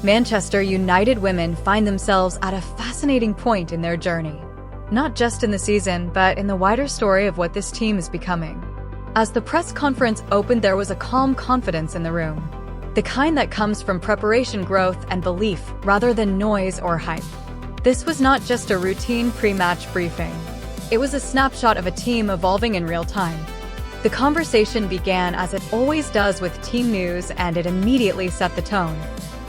Manchester United women find themselves at a fascinating point in their journey. Not just in the season, but in the wider story of what this team is becoming. As the press conference opened, there was a calm confidence in the room. The kind that comes from preparation, growth, and belief, rather than noise or hype. This was not just a routine pre-match briefing. It was a snapshot of a team evolving in real time. The conversation began as it always does with team news, and it immediately set the tone.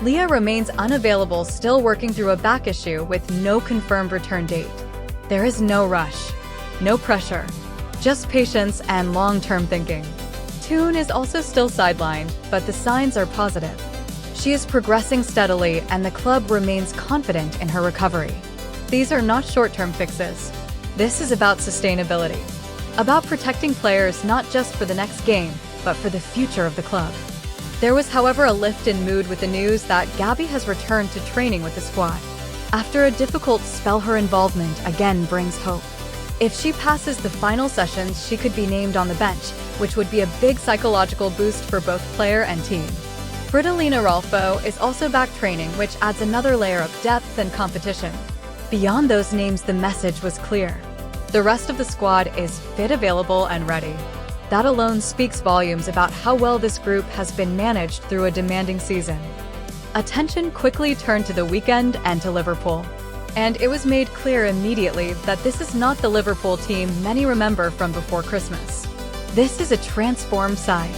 Leah remains unavailable, still working through a back issue with no confirmed return date. There is no rush, no pressure, just patience and long-term thinking. Toone is also still sidelined, but the signs are positive. She is progressing steadily, and the club remains confident in her recovery. These are not short-term fixes. This is about sustainability. About protecting players not just for the next game, but for the future of the club. There was, however, a lift in mood with the news that Gabby has returned to training with the squad. After a difficult spell, her involvement again brings hope. If she passes the final sessions, she could be named on the bench, which would be a big psychological boost for both player and team. Fredo is also back training, which adds another layer of depth and competition. Beyond those names, the message was clear. The rest of the squad is fit, available, and ready. That alone speaks volumes about how well this group has been managed through a demanding season. Attention quickly turned to the weekend and to Liverpool. And it was made clear immediately that this is not the Liverpool team many remember from before Christmas. This is a transformed side.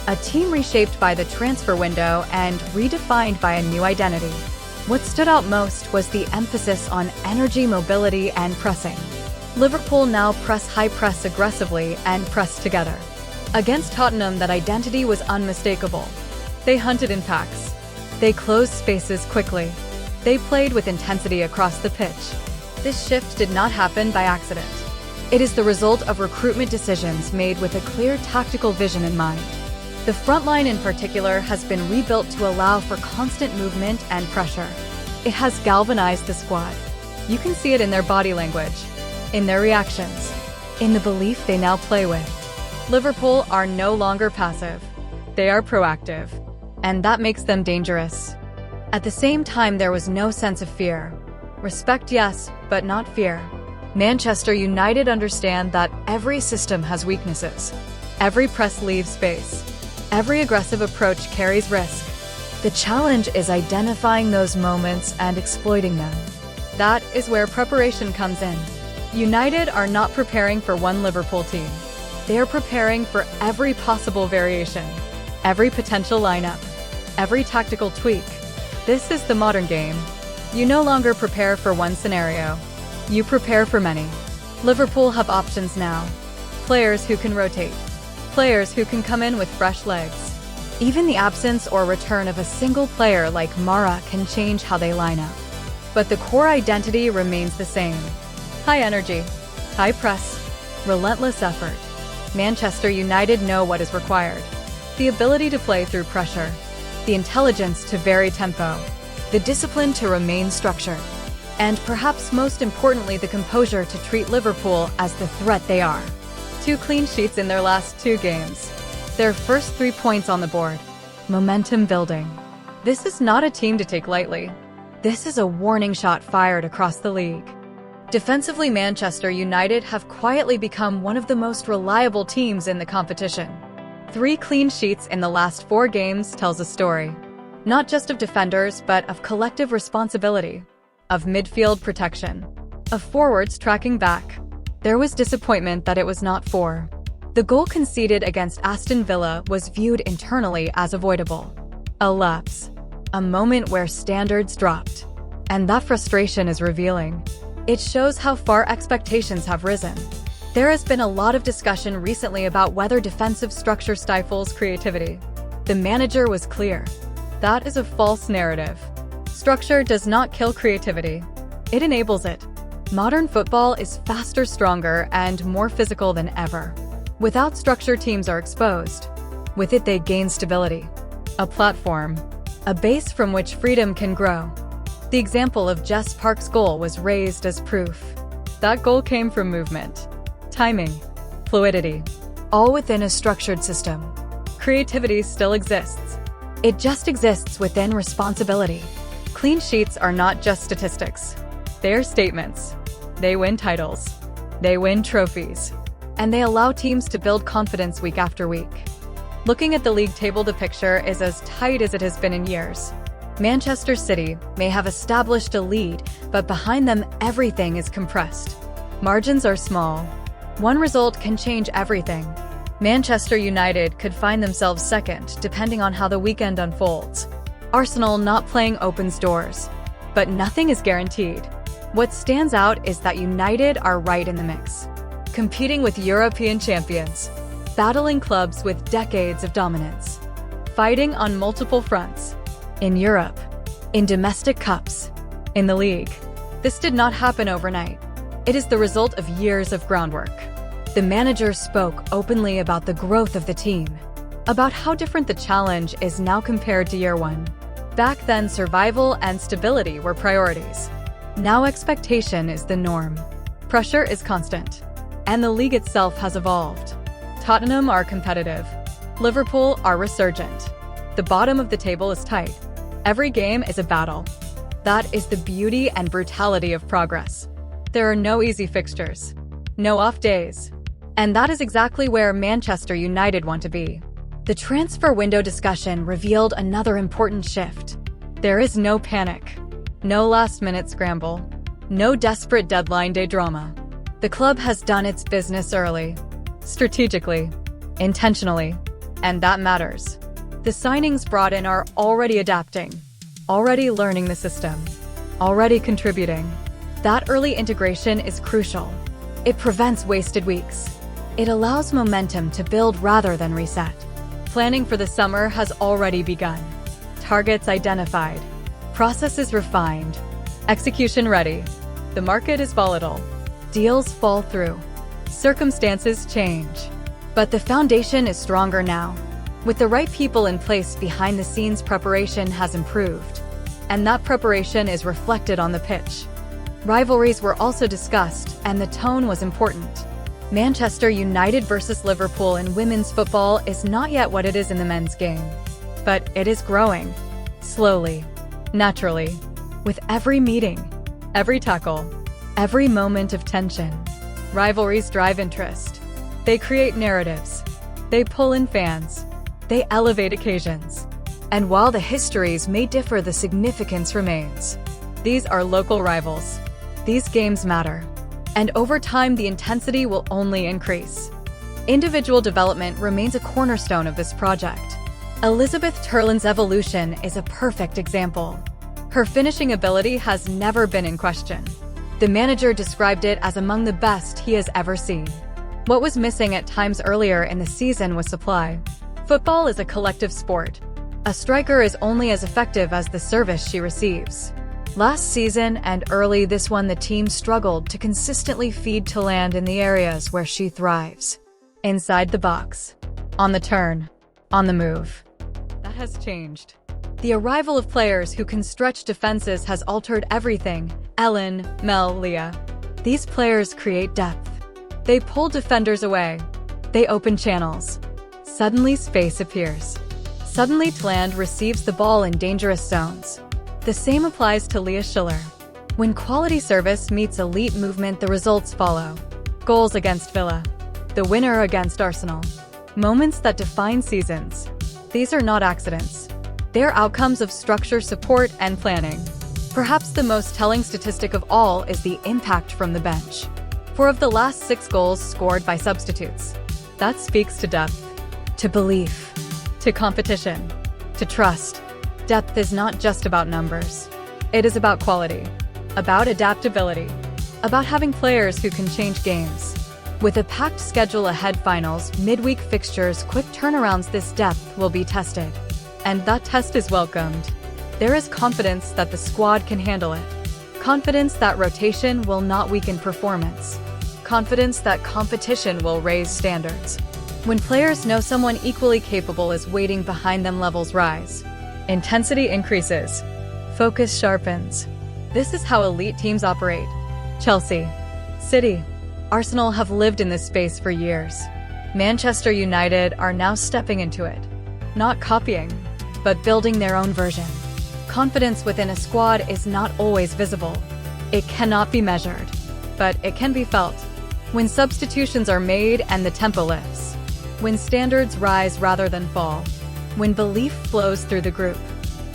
A team reshaped by the transfer window and redefined by a new identity. What stood out most was the emphasis on energy, mobility, and pressing. Liverpool now high press aggressively and press together. Against Tottenham, that identity was unmistakable. They hunted in packs. They closed spaces quickly. They played with intensity across the pitch. This shift did not happen by accident. It is the result of recruitment decisions made with a clear tactical vision in mind. The front line in particular has been rebuilt to allow for constant movement and pressure. It has galvanized the squad. You can see it in their body language, in their reactions, in the belief they now play with. Liverpool are no longer passive. They are proactive. And that makes them dangerous. At the same time, there was no sense of fear. Respect, yes, but not fear. Manchester United understand that every system has weaknesses. Every press leaves space. Every aggressive approach carries risk. The challenge is identifying those moments and exploiting them. That is where preparation comes in. United are not preparing for one Liverpool team. They are preparing for every possible variation, every potential lineup, every tactical tweak. This is the modern game. You no longer prepare for one scenario. You prepare for many. Liverpool have options now. Players who can rotate. Players who can come in with fresh legs. Even the absence or return of a single player like Mara can change how they line up. But the core identity remains the same. High energy, high press, relentless effort. Manchester United know what is required. The ability to play through pressure. The intelligence to vary tempo. The discipline to remain structured. And perhaps most importantly, the composure to treat Liverpool as the threat they are. 2 clean sheets in their last 2 games. Their first 3 points on the board. Momentum building. This is not a team to take lightly. This is a warning shot fired across the league. Defensively, Manchester United have quietly become one of the most reliable teams in the competition. 3 clean sheets in the last 4 games tells a story. Not just of defenders, but of collective responsibility. Of midfield protection. Of forwards tracking back. There was disappointment that it was not 4. The goal conceded against Aston Villa was viewed internally as avoidable. A lapse. A moment where standards dropped. And that frustration is revealing. It shows how far expectations have risen. There has been a lot of discussion recently about whether defensive structure stifles creativity. The manager was clear. That is a false narrative. Structure does not kill creativity. It enables it. Modern football is faster, stronger, and more physical than ever. Without structure, teams are exposed. With it, they gain stability. A platform. A base from which freedom can grow. The example of Jess Park's goal was raised as proof. That goal came from movement, timing, fluidity, all within a structured system. Creativity still exists. It just exists within responsibility. Clean sheets are not just statistics. They're statements. They win titles. They win trophies. And they allow teams to build confidence week after week. Looking at the league table, the picture is as tight as it has been in years. Manchester City may have established a lead, but behind them everything is compressed. Margins are small. One result can change everything. Manchester United could find themselves second, depending on how the weekend unfolds. Arsenal not playing opens doors. But nothing is guaranteed. What stands out is that United are right in the mix. Competing with European champions. Battling clubs with decades of dominance. Fighting on multiple fronts. In Europe, in domestic cups, in the league. This did not happen overnight. It is the result of years of groundwork. The manager spoke openly about the growth of the team, about how different the challenge is now compared to year one. Back then, survival and stability were priorities. Now expectation is the norm. Pressure is constant. And the league itself has evolved. Tottenham are competitive. Liverpool are resurgent. The bottom of the table is tight. Every game is a battle. That is the beauty and brutality of progress. There are no easy fixtures, no off days. And that is exactly where Manchester United want to be. The transfer window discussion revealed another important shift. There is no panic, no last-minute scramble, no desperate deadline day drama. The club has done its business early, strategically, intentionally, and that matters. The signings brought in are already adapting, already learning the system, already contributing. That early integration is crucial. It prevents wasted weeks. It allows momentum to build rather than reset. Planning for the summer has already begun. Targets identified. Processes refined. Execution ready. The market is volatile. Deals fall through. Circumstances change. But the foundation is stronger now. With the right people in place, behind the scenes preparation has improved. And that preparation is reflected on the pitch. Rivalries were also discussed, and the tone was important. Manchester United versus Liverpool in women's football is not yet what it is in the men's game. But it is growing. Slowly. Naturally. With every meeting. Every tackle. Every moment of tension. Rivalries drive interest. They create narratives. They pull in fans. They elevate occasions. And while the histories may differ, the significance remains. These are local rivals. These games matter. And over time, the intensity will only increase. Individual development remains a cornerstone of this project. Elizabeth Terland's evolution is a perfect example. Her finishing ability has never been in question. The manager described it as among the best he has ever seen. What was missing at times earlier in the season was supply. Football is a collective sport. A striker is only as effective as the service she receives. Last season and early this one, the team struggled to consistently feed Terland in the areas where she thrives. Inside the box. On the turn. On the move. That has changed. The arrival of players who can stretch defenses has altered everything. Ellen, Mel, Leah. These players create depth. They pull defenders away. They open channels. Suddenly space appears. Suddenly Terland receives the ball in dangerous zones. The same applies to Leah Schuller. When quality service meets elite movement, the results follow. Goals against Villa. The winner against Arsenal. Moments that define seasons. These are not accidents. They are outcomes of structure, support, and planning. Perhaps the most telling statistic of all is the impact from the bench. 4 of the last 6 goals scored by substitutes. That speaks to depth, to belief, to competition, to trust. Depth is not just about numbers. It is about quality, about adaptability, about having players who can change games. With a packed schedule ahead, finals, midweek fixtures, quick turnarounds, this depth will be tested. And that test is welcomed. There is confidence that the squad can handle it. Confidence that rotation will not weaken performance. Confidence that competition will raise standards. When players know someone equally capable is waiting behind them, levels rise. Intensity increases. Focus sharpens. This is how elite teams operate. Chelsea, City, Arsenal have lived in this space for years. Manchester United are now stepping into it. Not copying, but building their own version. Confidence within a squad is not always visible. It cannot be measured, but it can be felt. When substitutions are made and the tempo lifts. When standards rise rather than fall. When belief flows through the group.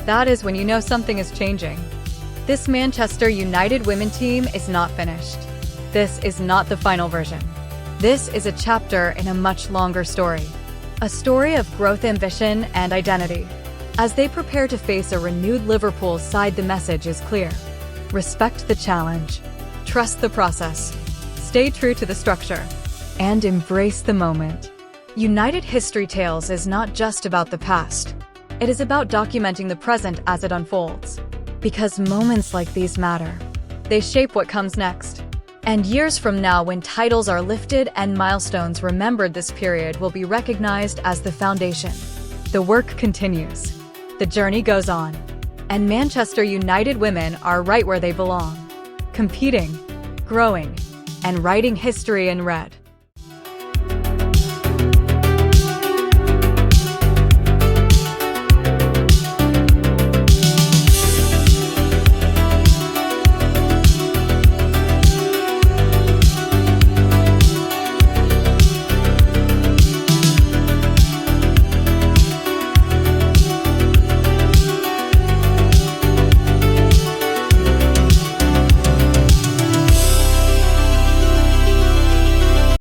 That is when you know something is changing. This Manchester United women team is not finished. This is not the final version. This is a chapter in a much longer story. A story of growth, ambition, and identity. As they prepare to face a renewed Liverpool side, the message is clear. Respect the challenge. Trust the process. Stay true to the structure. And embrace the moment. United History Tales is not just about the past. It is about documenting the present as it unfolds. Because moments like these matter. They shape what comes next. And years from now, when titles are lifted and milestones remembered, this period will be recognized as the foundation. The work continues. The journey goes on. And Manchester United women are right where they belong. Competing, growing, and writing history in red.